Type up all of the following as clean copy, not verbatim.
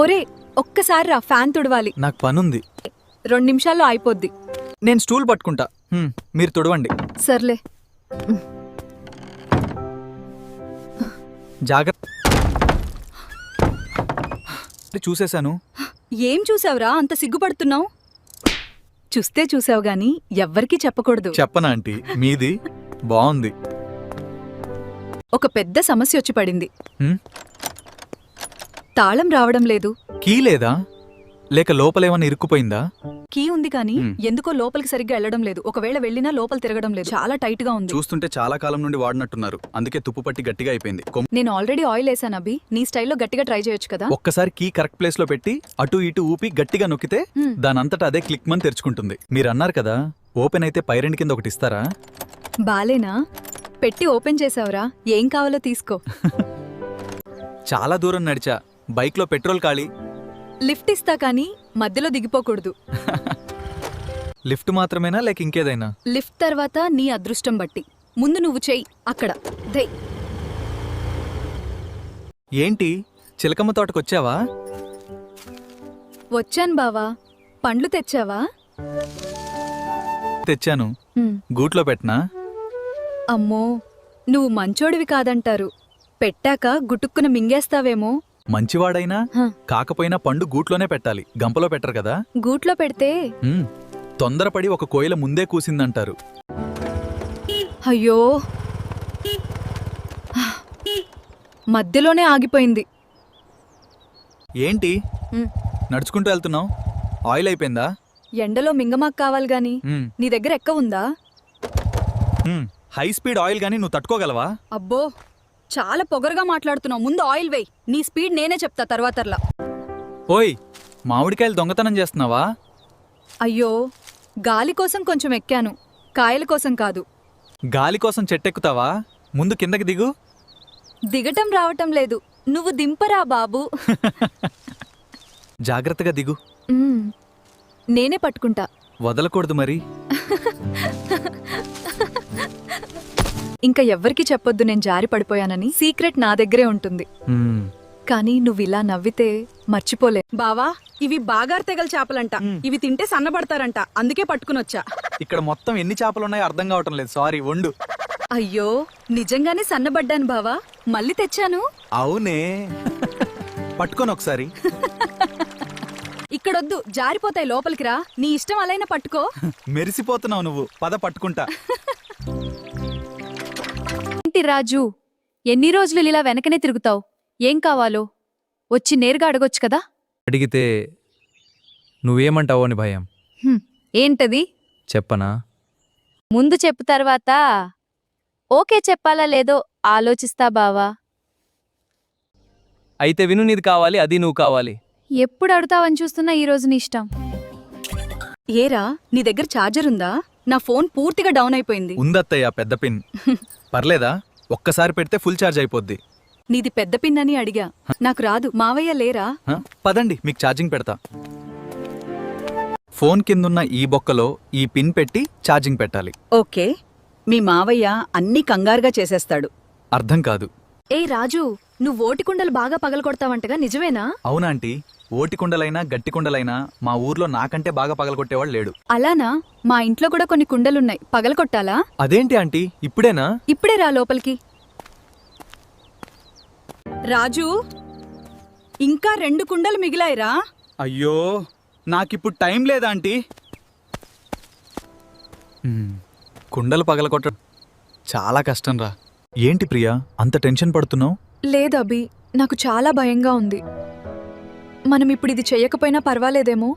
ఒరే ఒక్కసారి రా, ఫ్యాన్ తుడవాలి. నాకు పనుంది. 2 నిమిషాల్లో అయిపోద్ది. నేను స్టూల్ పట్టుకుంటా, మీరు తుడవండి. సర్లే. జాగ్రత్త. చూసేశాను. ఏం చూసావురా అంత సిగ్గుపడుతున్నావు? చూస్తే చూసావు గాని ఎవ్వరికీ చెప్పకూడదు. చెప్పనా ఆంటీ, మీది బాగుంది. ఒక పెద్ద సమస్య వచ్చి పడింది. హ్మ్? తాళం రావడం లేదు. కీ లేదా? లేక లోపలేమన్నా ఇరుక్కుపోయిందా? కీ ఉంది కానీ ఎందుకో లోపలికి సరిగ్గా వెళ్ళడం లేదు. ఒకవేళ వెళ్ళినా లోపల తిరగడం లేదు. చాలా టైట్ గా ఉంది. చూస్తుంటే చాలా కాలం నుండి వాడినట్టున్నారు, అందుకే తుప్పు పట్టి గట్టిగా అయిపోయింది. నేను ఆల్రెడీ ఆయిల్ వేసాను అభి. నీ స్టైల్లో గట్టిగా ట్రై చేయొచ్చు కదా. ఒక్కసారి కీ కరెక్ట్ ప్లేస్ లో పెట్టి అటు ఇటు ఊపి గట్టిగా నొక్కితే దానంతటా అదే క్లిక్ మని తెరుచుకుంటుంది. మీరు అన్నారు కదా ఓపెన్ అయితే పైరెంట్ కింద ఒకటి ఇస్తారా? బాలేనా? పెట్టి ఓపెన్ చేసావురా. ఏం కావాలో తీసుకో. చాలా దూరం నడిచా, బైక్ లో పెట్రోల్ ఖాళీ. లిఫ్ట్ ఇస్తా కానీ మధ్యలో దిగిపోకూడదు. లిఫ్ట్ మాత్రమేనా లేక ఇంకేదైనా? లిఫ్ట్ తర్వాత నీ అదృష్టం బట్టి. ముందు నువ్వు చెయ్యి అక్కడ. దై. ఏంటి చిలకమ్మ తోటకొచ్చావా? వచ్చాను బావా. పండ్లు తెచ్చావా? తెచ్చాను. గూట్లో పెట్టనా? అమ్మో, నువ్వు మంచోడివి కాదంటారు. పెట్టాక గుటుక్కున మింగేస్తావేమో. మంచివాడైనా కాకపోయినా పండు గూట్లోనే పెట్టాలి, గంపలో పెట్టరు కదా. గూట్లో పెడితే తొందరపడి ఒక కోయిల ముందే కూసిందంటారు. అయ్యో, మధ్యలోనే ఆగిపోయింది. ఏంటి నడుచుకుంటూ వెళ్తున్నావు? ఆయిల్ అయిపోయిందా? ఎండలో మింగమాక్ కావాలి గాని నీ దగ్గర ఎక్క ఉందా? హై స్పీడ్ ఆయిల్ గాని నువ్వు తట్టుకోగలవా? అబ్బో, చాలా పొగరుగా మాట్లాడుతున్నావు. ముందు ఆయిల్ వేయ్. నీ స్పీడ్ నేనే చెప్తా తర్వాతర్లా. ఓయ్, మామిడికాయలు దొంగతనం చేస్తున్నావా? అయ్యో, గాలి కోసం కొంచెం ఎక్కాను, కాయల కోసం కాదు. గాలి కోసం చెట్టెక్కుతావా? ముందు కిందకి దిగు. దిగటం రావటం లేదు, నువ్వు దింపరా బాబు. జాగ్రత్తగా దిగు. నేనే పట్టుకుంటా. వదలకూడదు మరి. ఇంకా ఎవ్వరికీ చెప్పొద్దు నేను జారి పడిపోయానని. సీక్రెట్ నా దగ్గరే ఉంటుంది. కానీ నువ్విలా నవ్వితే మర్చిపోలే. బావా, ఇవి బాగార్ తెగల చేపలంట. ఇవి తింటే సన్నబడతారంట, అందుకే పట్టుకునొచ్చా. ఇక్కడ మొత్తం ఎన్ని చేపలున్నాయో అర్థం కావటం లేదు. సారీ, వండు. అయ్యో, నిజంగానే సన్నబడ్డాను బావా. మళ్ళీ తెచ్చాను. అవునే, పట్టుకొని ఒకసారి. ఇక్కడొద్దు, జారిపోతాయి. లోపలికి రా. నీ ఇష్టం అలైనా పట్టుకో. మెరిసిపోతున్నావు నువ్వు. పద పట్టుకుంటా. ఏంటి రాజు, ఎన్ని రోజులు ఇలా వెనకనే తిరుగుతావు? ఏం కావాలో వచ్చి నేరుగా అడగొచ్చు కదా. అడిగితే నువ్వేమంటావో అని భయం. ఏంటది? చెప్పనా? ముందు చెప్పు, తర్వాత ఓకే చెప్పాలా లేదో ఆలోచిస్తా బావా. అయితే విను, నీది కావాలి, అది నువ్వు కావాలి. ఎప్పుడు అడుగుతావని చూస్తున్నా, ఈ రోజు నీ ఇష్టం. ఏరా, నీ దగ్గర ఛార్జర్ ఉందా? నా ఫోన్ పూర్తిగా డౌన్ అయిపోయింది. ఉందత్తయ్య పెద్ద పిన్. పర్లేదా? ఒక్కసారి పెడితే ఫుల్ ఛార్జ్ అయిపోద్ది. నీది పెద్ద పిన్ అని అడిగా. నాకు రాదు. మావయ్య లేరా? పదండి, మీకు ఛార్జింగ్ పెడతా. ఫోన్ కిందున్న ఈ బొక్కలో ఈ పిన్ పెట్టి ఛార్జింగ్ పెట్టాలి. ఓకే. మీ మావయ్య అన్ని కంగారుగా చేసేస్తాడు. అర్థం కాదు. ఏయ్ రాజు, నువ్వు ఓటి కుండలు బాగా పగలగొడతావంటగా, నిజమేనా? అవునాంటీ, ఓటి కుండలైనా గట్టి కుండలైనా మా ఊర్లో నాకంటే బాగా పగలగొట్టేవాడు లేడు. అలానా? మా ఇంట్లో కూడా కొన్ని కుండలున్నాయి. పగలగొట్టాలా? అదేంటి ఆంటీ, ఇప్పుడేనా? ఇప్పుడే రా లోపలికి. రాజు, ఇంకా 2 కుండలు మిగిలాయిరా. అయ్యో, నాకిప్పుడు టైం లేదా ఆంటీ. కుండలు పగలగొట్టడం చాలా కష్టం రా. ఏంటి ప్రియా, అంత టెన్షన్ పడుతున్నావు? లేదబ్బి, నాకు చాలా భయంగా ఉంది. మనం ఇప్పుడు ఇది చెయ్యకపోయినా పర్వాలేదేమో.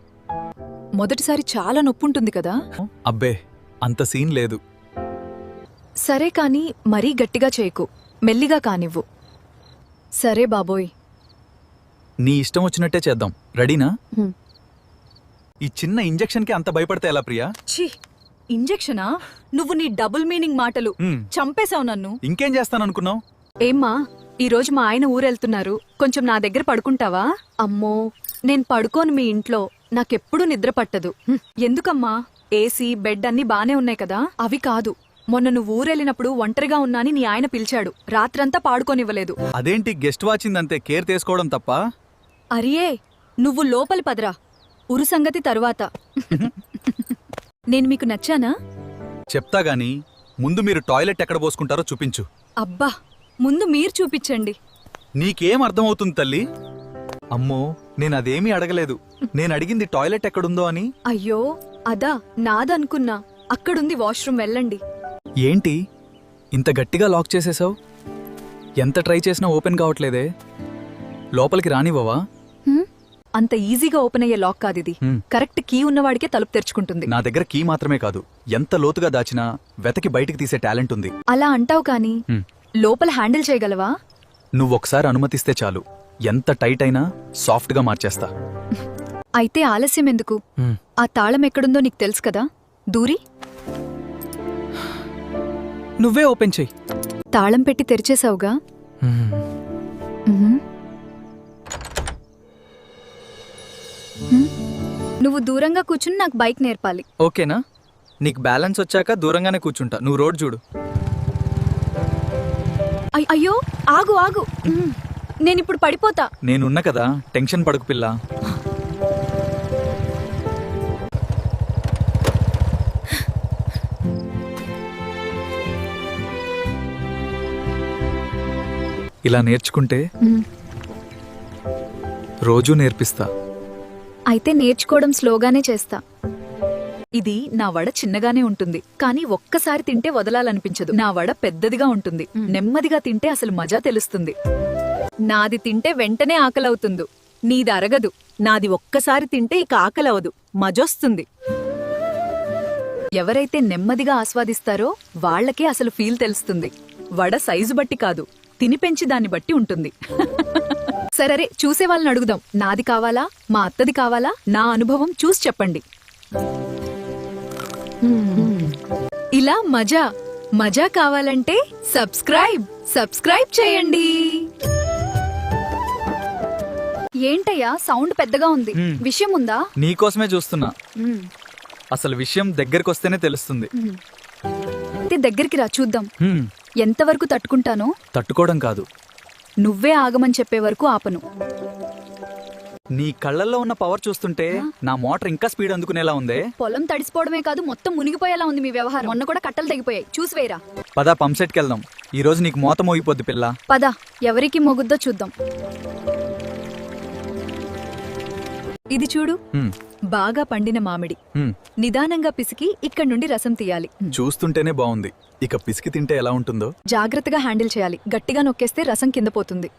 మొదటిసారి చాలా నొప్పుంటుంది కదా. అబ్బే, అంత సీన్ లేదు. సరే కాని మరీ గట్టిగా చేయకు, మెల్లిగా కానివ్వు. సరే బాబోయ్. నీ ఇష్టం వచ్చినట్టే చేద్దాం. రెడీనా? ఈ చిన్న ఇంజెక్షన్కి అంత భయపడితే ఎలా ప్రియా? ఛీ, ఇంజెక్షనా? నువ్వు నీ డబుల్ మీనింగ్ మాటలు. చంపేశావు నన్ను. ఇంకేం చేస్తాననుకున్నావు? ఏమ్మా, ఈరోజు మా ఆయన ఊరెళ్తున్నారు, కొంచెం నా దగ్గర పడుకుంటావా? అమ్మో, నేను పడుకోను మీ ఇంట్లో. నాకెప్పుడూ నిద్ర పట్టదు. ఎందుకమ్మా? ఏసీ, బెడ్ అన్నీ బానే ఉన్నాయి కదా. అవి కాదు, మొన్న నువ్వు ఊరెళ్ళినప్పుడు ఒంటరిగా ఉన్నాని నీ ఆయన పిలిచాడు. రాత్రంతా పాడుకోనివ్వలేదు. అదేంటి, గెస్ట్ వాచిందంతే, కేర్ తీసుకోవడం తప్ప? అరియే, నువ్వు లోపలి పదరా, ఉరు సంగతి తరువాత. నేను మీకు నచ్చానా? చెప్తా గాని ముందు మీరు టాయిలెట్ ఎక్కడ పోసుకుంటారో చూపించు. అబ్బా, ముందు మీరు చూపించండి. నీకేం అర్థమవుతుంది తల్లి? అమ్మో, నేనదేమీ అడగలేదు. నేను అడిగింది టాయిలెట్ ఎక్కడుందో అని. అయ్యో, అదా నాదనుకున్నా. అక్కడుంది వాష్రూమ్, వెళ్ళండి. ఏంటి ఇంత గట్టిగా లాక్ చేసేసావు? ఎంత ట్రై చేసినా ఓపెన్ కావట్లేదే. లోపలికి రానివ్వవా? అంత ఈజీగా ఓపెన్ అయ్యే లాక్ కాదిది. హ్మ్. కరెక్ట్ కీ ఉన్నవాడికే తలుపు తెరుచుకుంటుంది. నా దగ్గర కీ మాత్రమే కాదు, ఎంత లోతుగా దాచినా వెతకి బయటికి తీసే టాలెంట్ ఉంది. అలా అంటావు కాని హ్మ్. లోపల హ్యాండిల్ చేయగలవా? నువ్వొకసారి అనుమతిస్తే చాలు, ఎంత టైట్ అయినా సాఫ్ట్గా మార్చేస్తా. అయితే ఆలస్యం ఎందుకు? ఆ తాళం ఎక్కడుందో నీకు తెలుసు కదా, దూరి నువ్వే ఓపెన్ చెయ్యి. తాళం పెట్టి తెరిచేసావుగా. నువ్వు దూరంగా కూర్చుని నాకు బైక్ నేర్పాలి. ఓకేనా? నీకు బ్యాలెన్స్ వచ్చాక దూరంగానే కూర్చుంటా, నువ్వు రోడ్ చూడు. అయ్యో, ఆగు ఆగు. నేనిప్పుడు పడిపోతా. నేనున్నా కదా, టెన్షన్ పడకు పిల్ల. ఇలా నేర్చుకుంటే రోజూ నేర్పిస్తా. అయితే నేర్చుకోవడం స్లోగానే చేస్తా. ఇది నా వడ చిన్నగానే ఉంటుంది, కానీ ఒక్కసారి తింటే వదలాలనిపించదు. నా వడ పెద్దదిగా ఉంటుంది, నెమ్మదిగా తింటే అసలు మజా తెలుస్తుంది. నాది తింటే వెంటనే ఆకలవుతుంది, నీది అరగదు. నాది ఒక్కసారి తింటే ఇక ఆకలవదు, మజొస్తుంది. ఎవరైతే నెమ్మదిగా ఆస్వాదిస్తారో వాళ్లకే అసలు ఫీల్ తెలుస్తుంది. వడ సైజు బట్టి కాదు, తిని పెంచి దాన్ని బట్టి ఉంటుంది. సరే, చూసే వాళ్ళని అడుగుదాం. నాది కావాలా, మా అత్తది కావాలా? నా అనుభవం చూసి చెప్పండి. ఇలా మజా మజా కావాలంటే సబ్స్క్రైబ్ చేయండి. ఏంటయ్యా సౌండ్ పెద్దగా ఉంది, విషయం ఉందా? నీకోసమే చూస్తున్నా. అసలు విషయం దగ్గరకొస్తేనే తెలుస్తుంది. అయితే దగ్గరికి రా, చూద్దాం హ్మ్. ఎంతవరకు తట్టుకుంటానో. తట్టుకోవడం కాదు, నువ్వే ఆగమని చెప్పే వరకు ఆపను. నీ కళ్ళల్లో ఉన్న పవర్ చూస్తుంటే నా మోటార్ ఇంకా స్పీడ్ అందుకునేలా ఉందే. పొలం తడిసిపోవడమే కాదు, మొత్తం మునిగిపోయేలా ఉంది మీ వ్యవహారం. మొన్న కూడా కట్టలు తెగిపోయాయి, చూసివేరా. పదా పంప్సెట్కి వెళ్దాం. ఈ రోజు నీకు మోత మోగిపోద్ది పిల్ల. పద, ఎవరికి మొగుద్దో చూద్దాం. ఇది చూడు, హ్మ్. బాగా పండిన మామిడి. హ్మ్. నిదానంగా పిసికి ఇక్కడి నుండి రసం తీయాలి. చూస్తుంటేనే బాగుంది, ఇక పిసికి తింటే ఎలా ఉంటుందో. జాగ్రత్తగా హ్యాండిల్ చేయాలి, గట్టిగా నొక్కేస్తే రసం కింద పోతుంది.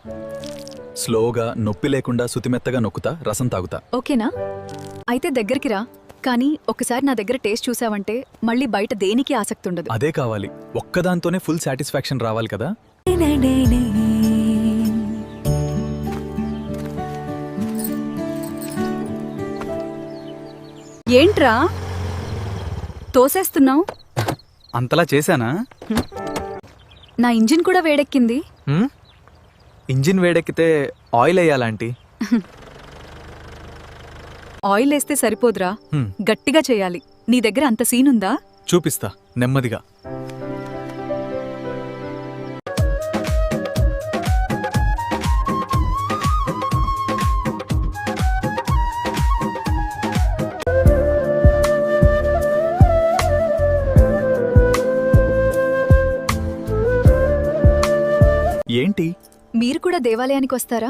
స్లోగా, నొప్పి లేకుండా సుతిమెత్తగా నొక్కుతా, రసం తాగుతా. ఓకేనా? అయితే దగ్గరికి రా. కానీ ఒకసారి నా దగ్గర టేస్ట్ చూసావంటే మళ్ళీ బయట దేనికి ఆసక్తి ఉండదు. అదే కావాలి, ఒక్కదాంతోనే ఫుల్ సాటిస్ఫాక్షన్ రావాలి కదా. ఏంట్రా తోసేస్తున్నావు? అంతలా చేశానా? నా ఇంజిన్ కూడా వేడెక్కింది. హ్మ్? ఇంజిన్ వేడెక్కితే ఆయిల్ వేయాలంటీ. ఆయిల్ వేస్తే సరిపోదురా, హ్మ్. గట్టిగా చేయాలి. నీ దగ్గర అంత సీనుందా? చూపిస్తా నెమ్మదిగా. ఏంటి? మీరు కూడా దేవాలయానికి వస్తారా,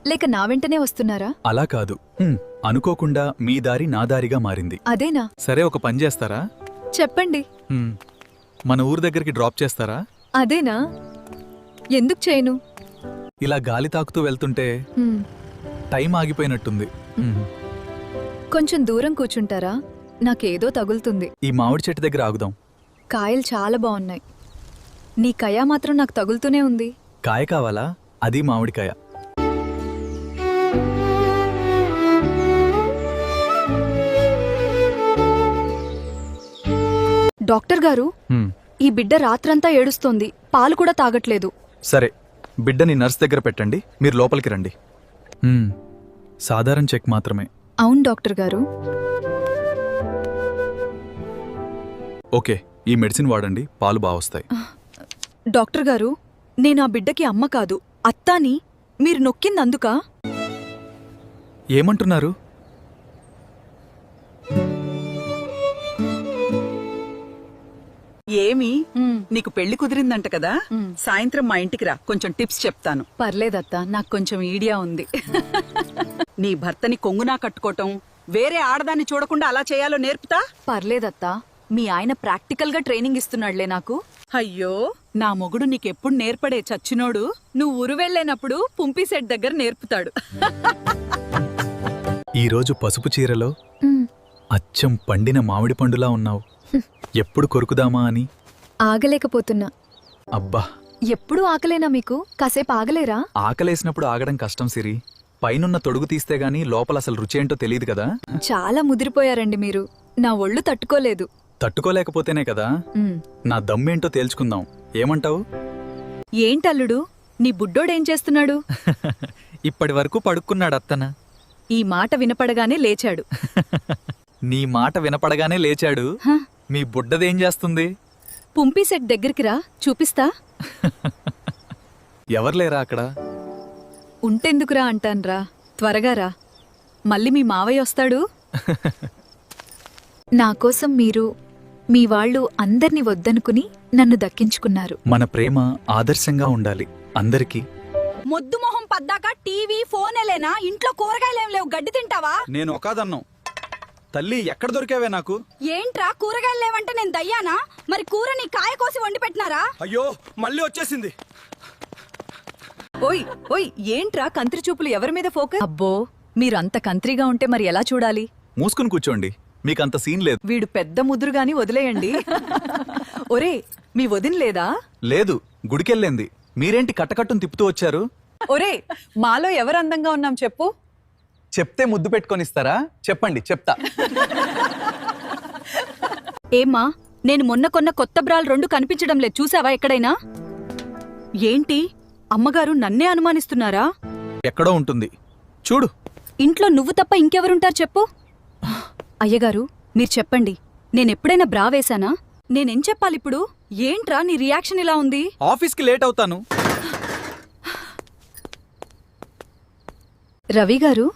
లేక నా వెంటనే వస్తున్నారా? అలా కాదు, అనుకోకుండా మీ దారి నా దారిగా మారింది. అదేనా? సరే, ఒక పని చేస్తారా? చెప్పండి. మన ఊరు దగ్గరికి డ్రాప్ చేస్తారా? అదేనా? ఎందుకు చేయను? ఇలా గాలి తాకుతూ వెళ్తుంటే హ్మ్. టైం ఆగిపోయినట్టుంది. కొంచెం దూరం కూర్చుంటారా? నాకేదో తగులుతుంది. ఈ మామిడి చెట్టు దగ్గర ఆగుదాం. కాయలు చాలా బాగున్నాయి. నీ కయ మాత్రం నాకు తగులుతూనే ఉంది. కాయ కావాలా? అది మామిడికాయ. డాక్టర్ గారు, ఈ బిడ్డ రాత్రంతా ఏడుస్తోంది, పాలు కూడా తాగట్లేదు. సరే, బిడ్డని నర్స్ దగ్గర పెట్టండి, మీరు లోపలికి రండి. సాధారణ చెక్ మాత్రమే. అవును డాక్టర్ గారు. ఓకే, ఈ మెడిసిన్ వాడండి, పాలు బాగొస్తాయి. డాక్టర్ గారు, నేను ఆ బిడ్డకి అమ్మ కాదు, అత్తాని. మీరు నొక్కిందందుకా? ఏమంటున్నారు? ఏమి మ్, నీకు పెళ్లి కుదిరిందంట కదా మ్. సాయంత్రం మా ఇంటికి రా, కొంచెం టిప్స్ చెప్తాను. పర్లేదత్తా, నాకు కొంచెం ఈడియా ఉంది. నీ భర్తని కొంగునా కట్టుకోవటం, వేరే ఆడదాన్ని చూడకుండా అలా చేయాలో నేర్పుతా. పర్లేదత్తా, మీ ఆయన ప్రాక్టికల్ గా ట్రైనింగ్ ఇస్తున్నాడులే నాకు. అయ్యో, నా మొగుడు నీకెప్పుడు నేర్పడే చచ్చినోడు. నువ్వు ఊరు వెళ్ళేనప్పుడు పుంపి సెట్ దగ్గర నేర్పుతాడు. ఈరోజు పసుపు చీరలో అచ్చం పండిన మామిడి పండులా ఉన్నావు. ఎప్పుడు కొరుకుదామా అని. ఆగలేకపోతున్నా. అబ్బా, ఎప్పుడు ఆకలేనా మీకు? కాసేపు ఆగలేరా? ఆకలేసినప్పుడు ఆగడం కష్టం సిరి. పైనున్న తొడుగు తీస్తే గానీ లోపల అసలు రుచి ఏంటో తెలియదు కదా. చాలా ముదిరిపోయారండి మీరు. నా ఒళ్ళు తట్టుకోలేదు. తట్టుకోలేకపోతేనే కదా నా దమ్మేంటో తేల్చుకుందాం. ఏమంటావు? ఏంటల్లుడు, నీ బుడ్డోడేం చేస్తున్నాడు? ఇప్పటి వరకు పడుకున్నాడు అత్తన. ఈ మాట వినపడగానే లేచాడు. నీ మాట వినపడగానే లేచాడు. హ, మీ బుడ్డదేం చేస్తుంది? పుంపి సెట్ దగ్గరికి రా, చూపిస్తా. ఎవర్లేరా అక్కడ? ఉంటెందుకురా అంటాన్రా, త్వరగా రా, మళ్ళీ మీ మావయ్య వస్తాడు. నా కోసం మీరు, మీ వాళ్ళు అందర్నీ వద్దనుకుని నన్ను దక్కించుకున్నారు. మన ప్రేమ ఆదర్శంగా ఉండాలి అందరికీ. మొద్దు మొహం పద్దాక టీవీ ఫోనేలేనా? ఇంట్లో కూరగాయలేం లేవు, గడ్డి తింటావా? నేను ఒకాదన్నం. తల్లి, ఎక్కడ దొరికావే నాకు? ఏంట్రా కూరగాయలు లేవంటే నేను దయ్యానా? మరి కూర నీ కాయ కోసి వండి పెట్టినారా? అయ్యో, మళ్ళీ వచ్చేసింది. ఓయ్ ఓయ్, ఏంట్రా కంత్రి చూపులు ఎవరి మీద ఫోకస్? అబ్బో, మీరంత కంత్రిగా ఉంటే మరి ఎలా చూడాలి? మూసుకుని కూర్చోండి, మీకంత సీన్ లేదు. వీడు పెద్ద ముదురుగాని వదిలేయండి. ఒరే, మీ వదిన లేదా? లేదు, గుడికెళ్ళింది. మీరేంటి కట్టకట్టును తిప్పుతూ వచ్చారు? ఒరే, మాలో ఎవరు అందంగా ఉన్నాం చెప్పు. చెప్తే ముద్దు పెట్టుకొనిస్తారా? చెప్పండి, చెప్తా. ఏమ్మా, నేను మొన్న కొన్న కొత్త బ్రాలు 2 కనిపించడం లేదు, చూసావా ఎక్కడైనా? ఏంటి, అమ్మగారు నన్నే అనుమానిస్తున్నారా? ఎక్కడో ఉంటుంది, చూడు. ఇంట్లో నువ్వు తప్ప ఇంకెవరుంటారు చెప్పు. అయ్యగారు, మీరు చెప్పండి, నేనెప్పుడైనా బ్రా వేశానా? నేనేం చెప్పాలిప్పుడు? ఏంట్రా నీ రియాక్షన్ ఇలా ఉంది? ఆఫీస్కి లేట్ అవుతాను. రవి గారు,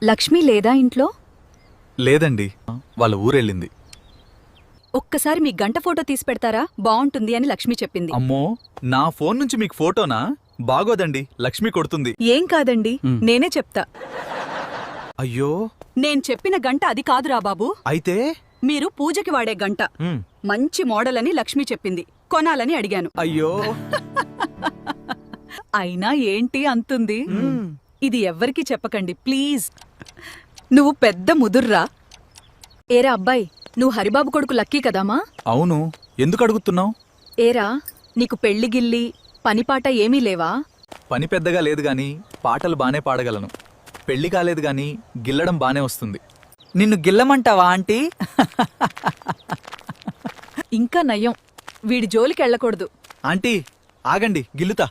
లక్ష్మి లేదా ఇంట్లో? లేదండి, వాళ్ళ ఊరెళ్ళింది. ఒక్కసారి మీ గంట ఫోటో తీసి పెడతారా? బావుంటుంది అని లక్ష్మి చెప్పింది. అమ్మో, నా ఫోన్ నుంచి మీకు ఫోటోనా? బాగోదండి, లక్ష్మి కొడుతుంది. ఏం కాదండి, నేనే చెప్తా. అయ్యో, నేను చెప్పిన గంట అది కాదురా బాబు. అయితే మీరు పూజకి వాడే గంట మంచి మోడల్ అని లక్ష్మి చెప్పింది, కొనాలని అడిగాను. అయ్యో, అయినా ఏంటి అంతుంది? ఇది ఎవ్వరికీ చెప్పకండి ప్లీజ్. నువ్వు పెద్ద ముదుర్రా. ఏరా అబ్బాయి, నువ్వు హరిబాబు కొడుకు లక్కీ కదామా? అవును. ఎందుకు అడుగుతున్నావు? ఏరా, నీకు పెళ్లి గిల్లి పనిపాట ఏమీ లేవా? పని పెద్దగా లేదు గాని పాటలు బానే పాడగలను. పెళ్లి కాలేదు గాని గిల్లడం బానే వస్తుంది. నిన్ను గిల్లమంటావా ఆంటీ? ఇంకా నయం, వీడి జోలికి వెళ్ళకూడదు. ఆంటీ, ఆగండి, గిల్లుతా.